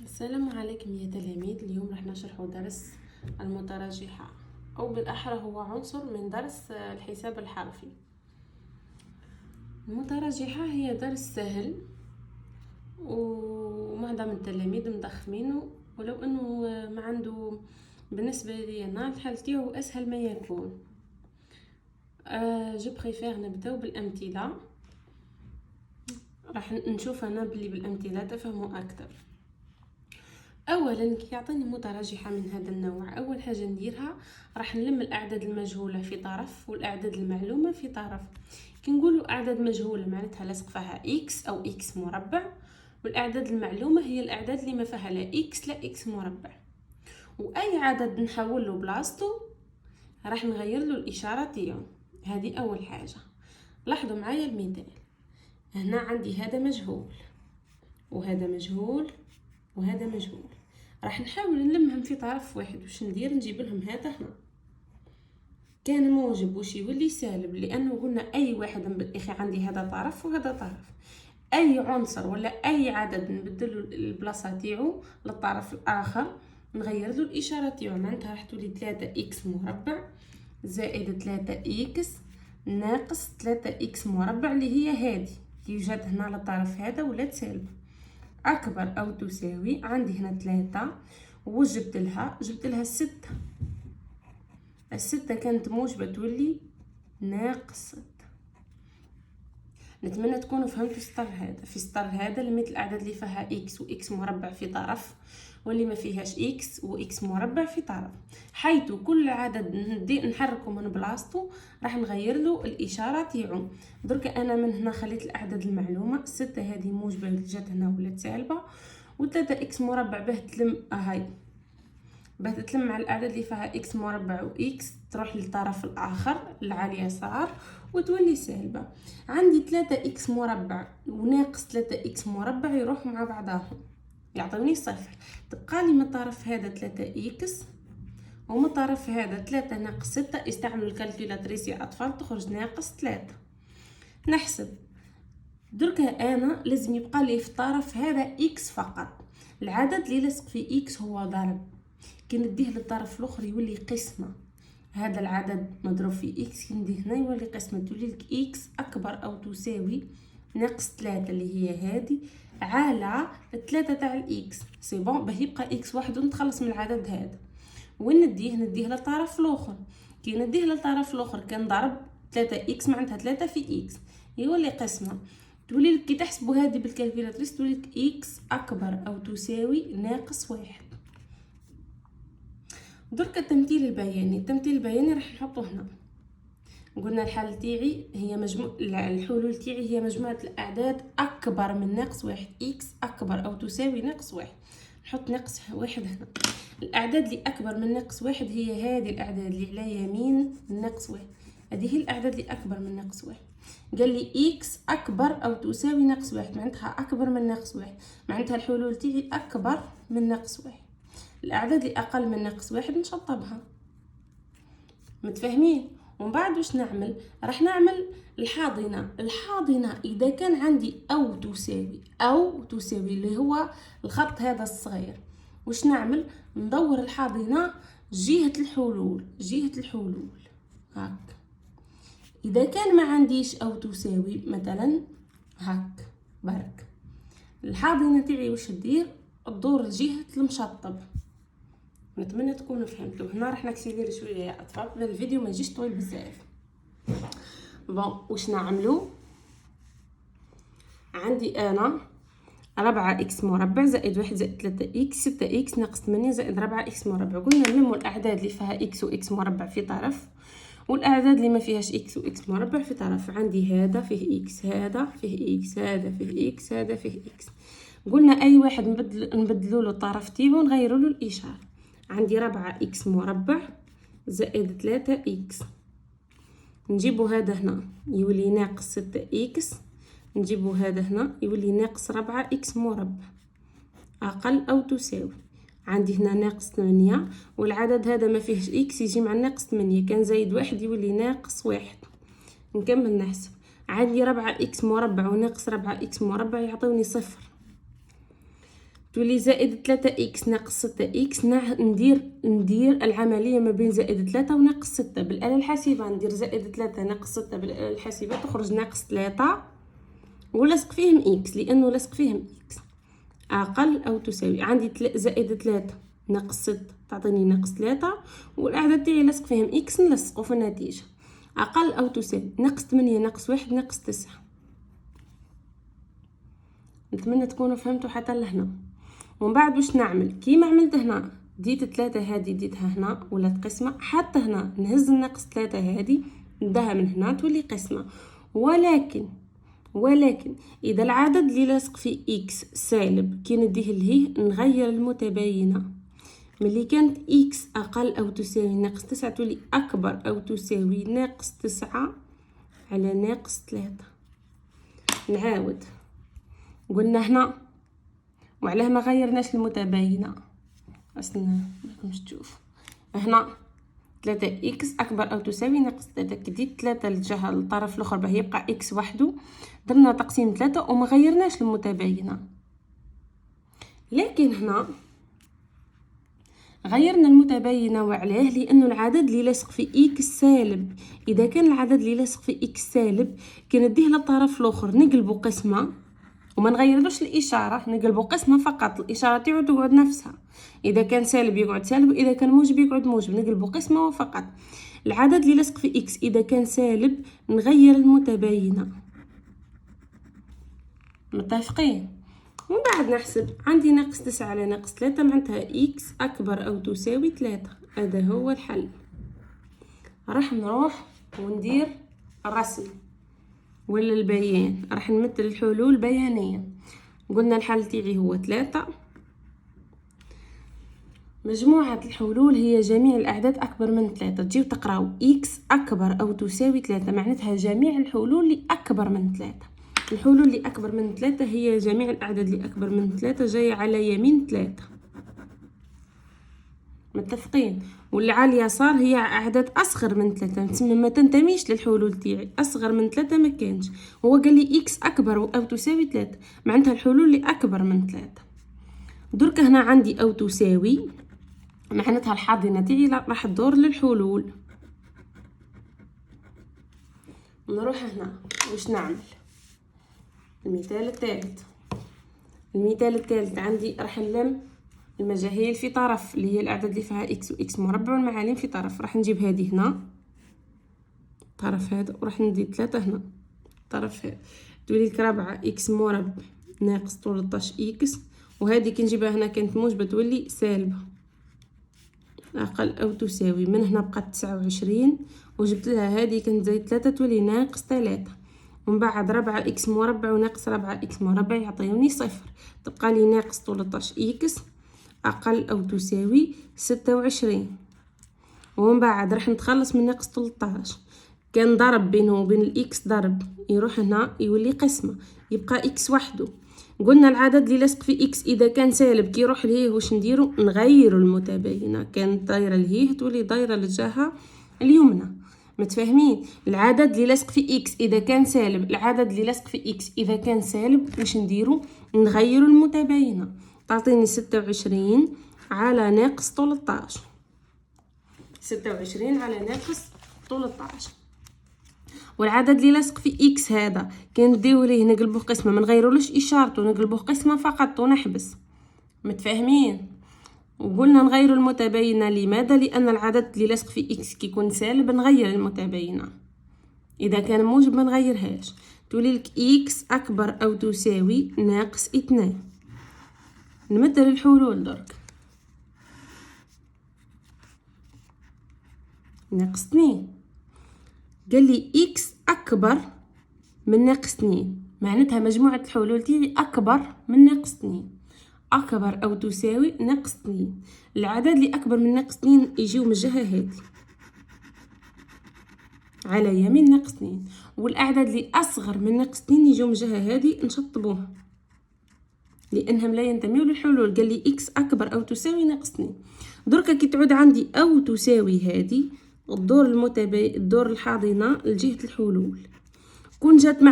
السلام عليكم يا تلاميذ. اليوم راح نشرح درس المتراجحة، أو بالأحرى هو عنصر من درس الحساب الحرفي. المتراجحة هي درس سهل ومعظم التلاميذ مضخمينه، ولو أنه ما عنده بالنسبة لي أنا الحل تاعو أسهل ما يكون. جو بريفير نبداو بالأمثلة، راح نشوف أنا بلي بالأمثلة تفهموا أكثر. اولا كي يعطيني متراجحه من هذا النوع، اول حاجه نديرها راح نلم الاعداد المجهوله في طرف والاعداد المعلومه في طرف. كي نقولوا اعداد مجهوله معناتها لصق فيها اكس او اكس مربع، والاعداد المعلومه هي الاعداد اللي ما فيها لا اكس لا اكس مربع. واي عدد نحول له بلاصتو راح نغير له الاشاره تاعو. هذه اول حاجه. لاحظوا معايا المثال، هنا عندي هذا مجهول وهذا مجهول وهذا مجهول، راح نحاول نلمهم في طرف واحد. واش ندير؟ نجيب لهم هذا هنا كان موجب واش يولي سالب، لانه قلنا اي واحد بالاخي عندي هذا طرف وهذا طرف، اي عنصر ولا اي عدد نبدل البلاصه تاعو للطرف الاخر نغير له الاشاره تاعو. معناتها راح تولي 3 اكس مربع زائد 3 اكس ناقص 3 اكس مربع، اللي هي هذه يوجد هنا للطرف هذا ولات سالب. أكبر أو تساوي، عندي هنا 3 وجبت لها 6. الستة كانت موجبة تولي ناقص 6. نتمنى تكونوا فهمتوا السطر هذا. في السطر هذا لميت الأعداد اللي فيها إكس وإكس مربع في طرف، واللي ما فيهاش إكس وإكس مربع في طرف، حيث كل عدد نحركه من بلاصتو راح نغير له الإشارة تاعو. درك أنا من هنا خليت الأعداد المعلومة، 6 هذه موجبة جات هنا ولات سالبة، و3 إكس مربع به تلم هاي باه تتلم مع الاعداد اللي فيها اكس مربع واكس تروح للطرف الاخر اللي على اليسار وتولي سالبه. عندي 3 اكس مربع وناقص 3 اكس مربع يروحوا مع بعضهم يعطوني صفر. تبقى لي من الطرف هذا 3 اكس ومن الطرف هذا 3 ناقص 6. استعملوا الكالكولاتريس يا اطفال، تخرج ناقص 3. نحسب درك انا لازم يبقى لي في الطرف هذا اكس فقط. العدد اللي لصق في اكس هو ضرب، كي نديه للطرف الاخر يولي قسمه. هذا العدد مضروب في اكس كي نديه هنا يولي قسمه، تولي لك اكس اكبر او تساوي ناقص 3 اللي هي هذه على 3 تاع الاكس. سي بون باه يبقى اكس واحد ونتخلص من العدد هذا. وين نديه للطرف الاخر. كي نديه للطرف الاخر كان ضرب 3 اكس معناتها 3 في اكس يولي قسمه. تولي لك كي تحسبوا هذه بالكالكولاتريس تولي لك اكس اكبر او تساوي ناقص 1. درك التمثيل البياني راح نحطه هنا. قلنا الحل تاعي هي الحلول تاعي هي مجموعه الاعداد اكبر من ناقص 1. اكس اكبر او تساوي ناقص 1، نحط ناقص 1 هنا. الاعداد اللي اكبر من ناقص 1 هي هذه الاعداد اللي على يمين ناقص 1. هذه هي الاعداد اللي اكبر من ناقص 1. قال لي اكس اكبر او تساوي ناقص 1 معناتها اكبر من ناقص 1، معناتها الحلول تاعي اكبر من ناقص 1. الاعداد اللي اقل من ناقص 1 نشطبها. متفاهمين؟ ومن بعد واش نعمل؟ راح نعمل الحاضنه اذا كان عندي او تساوي اللي هو الخط هذا الصغير. واش نعمل؟ ندور الحاضنه جهه الحلول هاك. اذا كان ما عنديش او تساوي مثلا هاك برك، الحاضنه تاعي واش تدير؟ تدور لجهه المشطب. نتمنى تكونوا فهمتوا. هنا راح نكسيلير شويه يا اطفال بلا الفيديو ما يجيش طويل بزاف. بون واش نعملوا؟ عندي انا 4 اكس مربع زائد 1 زائد 3 اكس 6 اكس ناقص 8 زائد 4 اكس مربع. قلنا نلموا الاعداد اللي فيها اكس واكس مربع في طرف، والاعداد اللي ما فيهاش اكس واكس مربع في طرف. عندي هذا فيه اكس، هذا فيه اكس، هذا فيه اكس، هذا فيه اكس. قلنا اي واحد نبدلوا له الطرف تاعو نغيروا له الاشاره. عندي 4 اكس مربع زائد 3 اكس، نجيبوا هذا هنا يولي ناقص 6 اكس، نجيبوا هذا هنا يولي ناقص 4 اكس مربع اقل او تساوي. عندي هنا ناقص 8 والعدد هذا ما فيهش اكس يجي مع ناقص 8 كان زايد 1 يولي ناقص 1. نكمل نحسب. عندي 4 اكس مربع وناقص 4 اكس مربع يعطوني صفر. تولي زائد 3 إكس ناقص 6 إكس. ندير العملية ما بين زائد 3 وناقص 6 بالآلة الحاسبة. ندير زائد 3 ناقص 6 بالآلة الحاسبة تخرج ناقص 3 ولصق فيهم إكس، لأنه لصق فيهم إكس أقل أو تساوي. عندي زائد 3 ناقص 6 تعطيني ناقص 3، والأعداد تاعي لصق فيهم إكس نلصقو في النتيجة أقل أو تساوي. ناقص 8 ناقص 1 ناقص 9. نتمنى تكونوا فهمتوا حتى لهنا. ومن بعد واش نعمل كيما عملت هنا، ديت 3 هذه ديتها هنا ولات قسمة، حتى هنا نهز الناقص 3 هذه ندها من هنا تولي قسمة. ولكن إذا العدد اللي لاصق فيه إكس سالب كي نديه لهيه نغير المتباينة. ملي كانت إكس أقل أو تساوي ناقص 9 تولي أكبر أو تساوي ناقص 9 على ناقص 3. نعاود قلنا هنا وعلاه ما غيرناش المتباينة. أصلا ماكمش تشوف هنا 3 إكس أكبر أو تساوي ناقص 3. كديت 3 للجهة الطرف الآخر باه يبقى إكس وحده درنا تقسيم 3 وما غيرناش المتباينة. لكن هنا غيرنا المتباينة. وعلاه لأنه العدد اللي لاصق في إكس سالب. إذا كان العدد اللي لاصق في إكس سالب كنديه للطرف الآخر نقلبو قسمة وما نغيرلوش الإشارة، نقلبو قسمة فقط، الإشارة تاعو تقعد نفسها. إذا كان سالب يقعد سالب، وإذا كان موجب يقعد موجب، نقلبو قسمة فقط. العدد اللي لاصق في إكس إذا كان سالب نغير المتباينة. متفقين؟ ومن بعد نحسب. عندي ناقص 9 على ناقص 3 معناتها إكس أكبر أو تساوي 3. هذا هو الحل. راح نروح وندير الرسم ولا البيان. راح نمثل الحلول بيانيا. قلنا الحل تاعي هو 3. مجموعة الحلول هي جميع الأعداد أكبر من 3. تجيو تقراو إكس أكبر أو تساوي 3 معناتها جميع الحلول اللي أكبر من 3. الحلول اللي أكبر من 3 هي جميع الأعداد اللي أكبر من 3 جاية على يمين 3. متفقين؟ واللي على اليسار هي أعداد أصغر من 3 تسمى ما تنتميش للحلول تاعي. أصغر من 3 ما كانش. هو قال لي إكس أكبر أو تساوي 3 معناتها الحلول اللي أكبر من 3. درك هنا عندي أو تساوي معناتها الحاضنة تاعي راح تدور للحلول. نروح هنا واش نعمل. المثال الثالث عندي راح نلم المجاهيل في طرف اللي هي الأعداد اللي فيها إكس وإكس مربع والمعالم في طرف. راح نجيب هذه هنا الطرف هذا وراح ندير 3 هنا الطرف هذا تولي لك 4 إكس مربع ناقص 13 إكس. وهذه كي نجيبها هنا كانت موجبة تولي سالبة أقل أو تساوي. من هنا بقت 29 وجبت لها هذه كانت زي 3 تولي ناقص 3. ومن بعد 4 إكس مربع وناقص 4 إكس مربع يعطيوني 0. تبقى لي ناقص 13 إكس أقل أو تساوي 26. ومن بعد راح نتخلص من ناقص 13. كان ضرب بينه وبين الإكس ضرب يروح هنا يولي قسمة يبقى إكس وحده. قلنا العدد اللي لاصق في إكس إذا كان سالب كي يروح لهيه واش نديرو نغيرو المتباينة. كانت دايرة لهيه تولي دايرة للجهة اليمنى. متفاهمين؟ العدد اللي لاصق في إكس إذا كان سالب، العدد اللي لاصق في إكس إذا كان سالب واش نديرو نغيرو المتباينة. تعطيني 26 على ناقص 13. 26 على ناقص 13. والعدد اللي لاصق في إكس هذا كنديو ليه نقلبوه قسمة ما نغيرولوش إشارته نقلبوه قسمة فقط ونحبس. متفاهمين؟ وقلنا نغيروا المتباينة لماذا؟ لأن العدد اللي لاصق في إكس كي يكون سالب نغير المتباينة. إذا كان موجب ما نغيرهاش. تولي لك إكس أكبر أو تساوي ناقص 2. نمثل الحلول درك. ناقص 2 قال لي إكس أكبر من ناقص 2 معناتها مجموعة الحلول تاعي أكبر من ناقص 2. أكبر أو تساوي ناقص 2. العدد اللي أكبر من ناقص 2 يجيو من الجهة هذه على يمين ناقص 2، والأعداد اللي أصغر من ناقص 2 يجيو من الجهة هذه نشطبوها لأنهم لا ينتميوا للحلول. قال لي إكس أكبر أو تساوي ناقص 2. دركا كي تعود عندي أو تساوي هذه الدور الحاضنة لجهة الحلول. كون جات مع